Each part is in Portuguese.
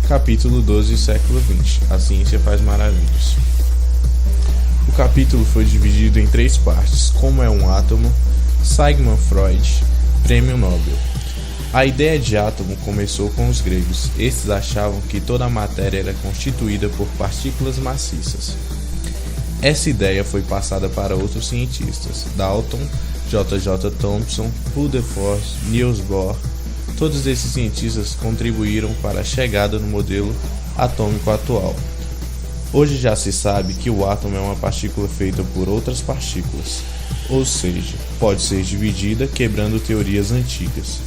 Capítulo 12, século XX. A ciência faz maravilhas. O capítulo foi dividido em 3 partes: como é um átomo, Sigmund Freud, Prêmio Nobel. A ideia de átomo começou com os gregos. Estes achavam que toda a matéria era constituída por partículas maciças. Essa ideia foi passada para outros cientistas: Dalton, J.J. Thomson, Rutherford, Niels Bohr. Todos esses cientistas contribuíram para a chegada no modelo atômico atual. Hoje já se sabe que o átomo é uma partícula feita por outras partículas, ou seja, pode ser dividida, quebrando teorias antigas.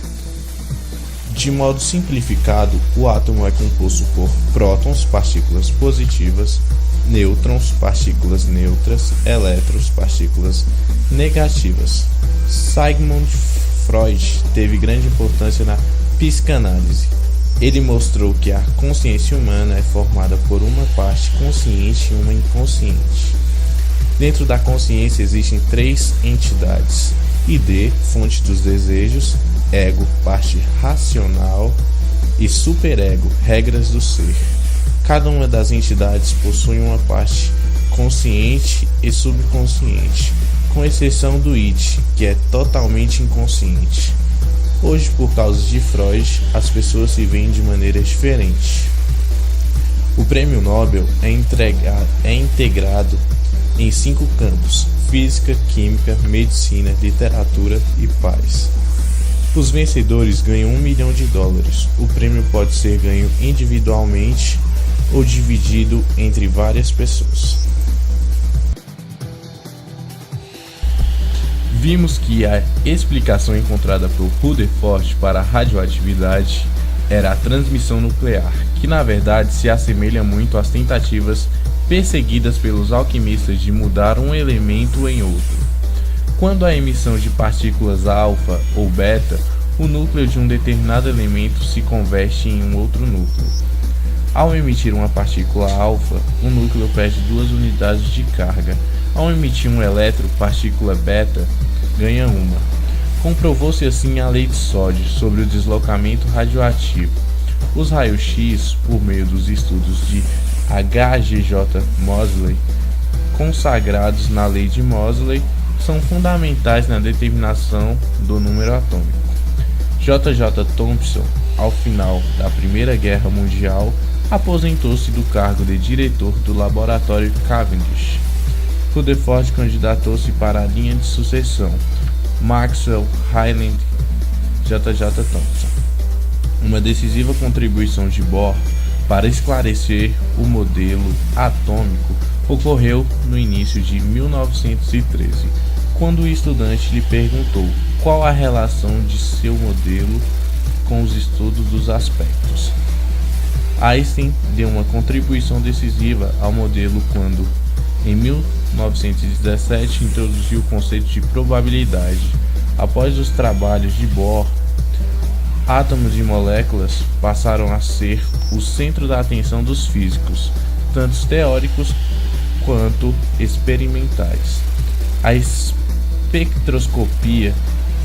De modo simplificado, o átomo é composto por prótons, partículas positivas, nêutrons, partículas neutras, elétrons, partículas negativas. Sigmund Freud teve grande importância na psicanálise. Ele mostrou que a consciência humana é formada por uma parte consciente e uma inconsciente. Dentro da consciência existem 3 entidades: id, fonte dos desejos, ego, parte racional, e superego, regras do ser. Cada uma das entidades possui uma parte consciente e subconsciente, com exceção do id, que é totalmente inconsciente. Hoje, por causa de Freud, as pessoas se veem de maneira diferente. O Prêmio Nobel é integrado em 5 campos: física, química, medicina, literatura e paz. Os vencedores ganham $1 milhão. O prêmio pode ser ganho individualmente ou dividido entre várias pessoas. Vimos que a explicação encontrada por Rutherford para a radioatividade era a transmissão nuclear, que na verdade se assemelha muito às tentativas perseguidas pelos alquimistas de mudar um elemento em outro. Quando a emissão de partículas alfa ou beta, o núcleo de um determinado elemento se converte em um outro núcleo. Ao emitir uma partícula alfa, o núcleo perde 2 unidades de carga. Ao emitir um elétron, partícula beta, ganha 1. Comprovou-se assim a lei de Soddy sobre o deslocamento radioativo. Os raios-x, por meio dos estudos de H.G.J. Moseley, consagrados na lei de Moseley, são fundamentais na determinação do número atômico. J.J. Thomson, ao final da Primeira Guerra Mundial, aposentou-se do cargo de diretor do laboratório Cavendish. Rutherford candidatou-se para a linha de sucessão: Maxwell, Highland, J.J. Thomson. Uma decisiva contribuição de Bohr para esclarecer o modelo atômico ocorreu no início de 1913, quando o estudante lhe perguntou qual a relação de seu modelo com os estudos dos aspectos. Einstein deu uma contribuição decisiva ao modelo quando, em 1917, introduziu o conceito de probabilidade. Após os trabalhos de Bohr, átomos e moléculas passaram a ser o centro da atenção dos físicos, tanto teóricos quanto experimentais. A espectroscopia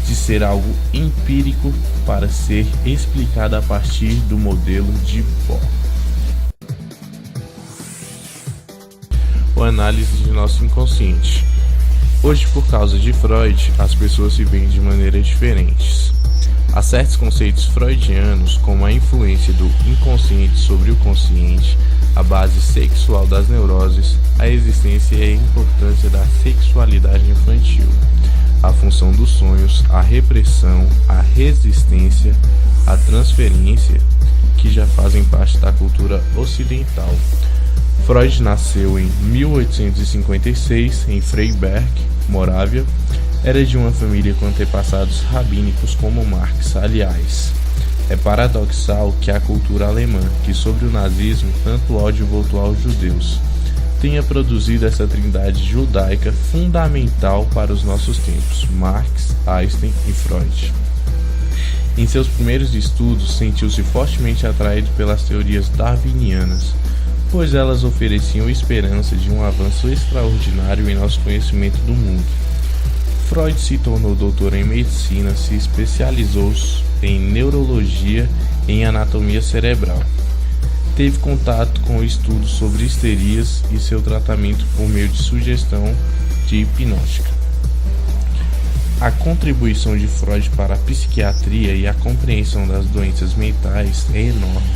de ser algo empírico para ser explicada a partir do modelo de Bohr. A análise de nosso inconsciente. Hoje, por causa de Freud, as pessoas se veem de maneiras diferentes. Há certos conceitos freudianos, como a influência do inconsciente sobre o consciente, a base sexual das neuroses, a existência e a importância da sexualidade infantil, a função dos sonhos, a repressão, a resistência, a transferência, que já fazem parte da cultura ocidental. Freud nasceu em 1856 em Freiberg, Morávia. Era de uma família com antepassados rabínicos como Marx. Aliás, é paradoxal que a cultura alemã, que sobre o nazismo tanto ódio voltou aos judeus, tenha produzido essa trindade judaica fundamental para os nossos tempos: Marx, Einstein e Freud. Em seus primeiros estudos, sentiu-se fortemente atraído pelas teorias darwinianas, pois elas ofereciam esperança de um avanço extraordinário em nosso conhecimento do mundo. Freud se tornou doutor em medicina, se especializou em neurologia e em anatomia cerebral. teve contato com estudos sobre histerias e seu tratamento por meio de sugestão de hipnótica. A contribuição de Freud para a psiquiatria e a compreensão das doenças mentais é enorme,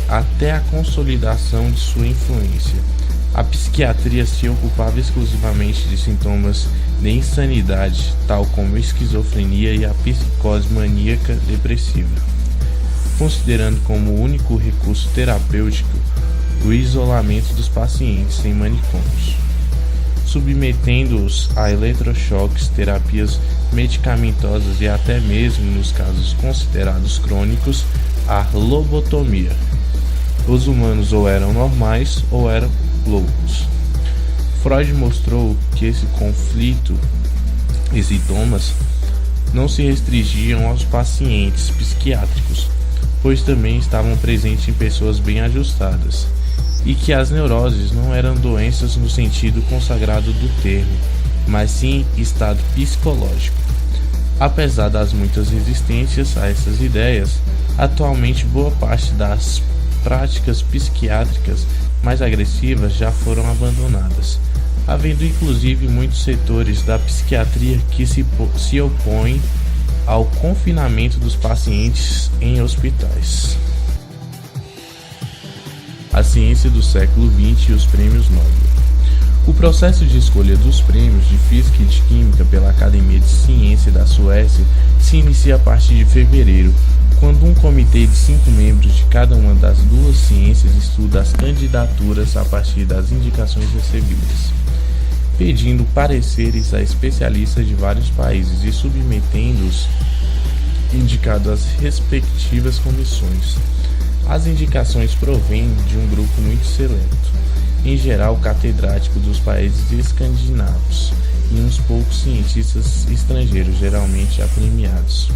até a consolidação de sua influência. A psiquiatria se ocupava exclusivamente de sintomas de insanidade, tal como esquizofrenia e a psicose maníaca depressiva, considerando como único recurso terapêutico o isolamento dos pacientes em manicômios, submetendo-os a eletrochoques, terapias medicamentosas e até mesmo, nos casos considerados crônicos, a lobotomia. Os humanos ou eram normais ou eram loucos. Freud mostrou que esse conflito e sintomas não se restringiam aos pacientes psiquiátricos, pois também estavam presentes em pessoas bem ajustadas, e que as neuroses não eram doenças no sentido consagrado do termo, mas sim estado psicológico. Apesar das muitas resistências a essas ideias, atualmente boa parte das práticas psiquiátricas mais agressivas já foram abandonadas, havendo inclusive muitos setores da psiquiatria que se opõem ao confinamento dos pacientes em hospitais. A ciência do século XX e os prêmios Nobel. O processo de escolha dos prêmios de Física e de Química pela Academia de Ciência da Suécia se inicia a partir de fevereiro, quando um comitê de 5 membros de cada uma das duas ciências estuda as candidaturas a partir das indicações recebidas, pedindo pareceres a especialistas de vários países e submetendo-os indicados às respectivas comissões. As indicações provêm de um grupo muito seleto, em geral catedrático dos países escandinavos, e uns poucos cientistas estrangeiros, geralmente apremiados.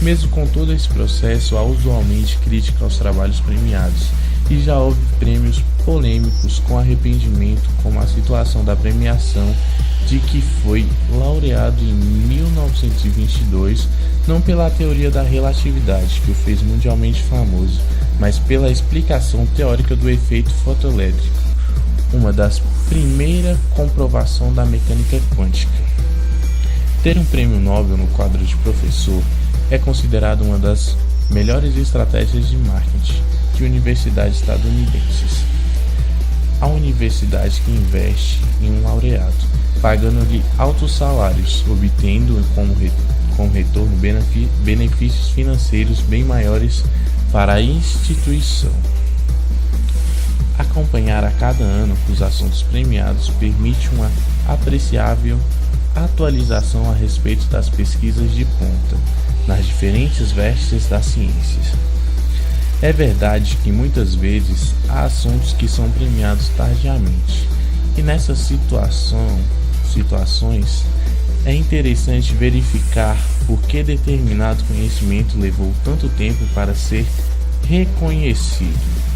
Mesmo com todo esse processo, há usualmente crítica aos trabalhos premiados, e já houve prêmios polêmicos com arrependimento, como a situação da premiação de que foi laureado em 1922, não pela teoria da relatividade, que o fez mundialmente famoso, mas pela explicação teórica do efeito fotoelétrico, uma das primeiras comprovações da mecânica quântica. Ter um prêmio Nobel no quadro de professor é considerado uma das melhores estratégias de marketing de universidades estadunidenses. A universidade que investe em um laureado, pagando-lhe altos salários, obtendo como retorno benefícios financeiros bem maiores para a instituição. Acompanhar a cada ano os assuntos premiados permite uma apreciável atualização a respeito das pesquisas de ponta nas diferentes vertentes das ciências. É verdade que muitas vezes há assuntos que são premiados tardiamente, e nessas situações é interessante verificar por que determinado conhecimento levou tanto tempo para ser reconhecido.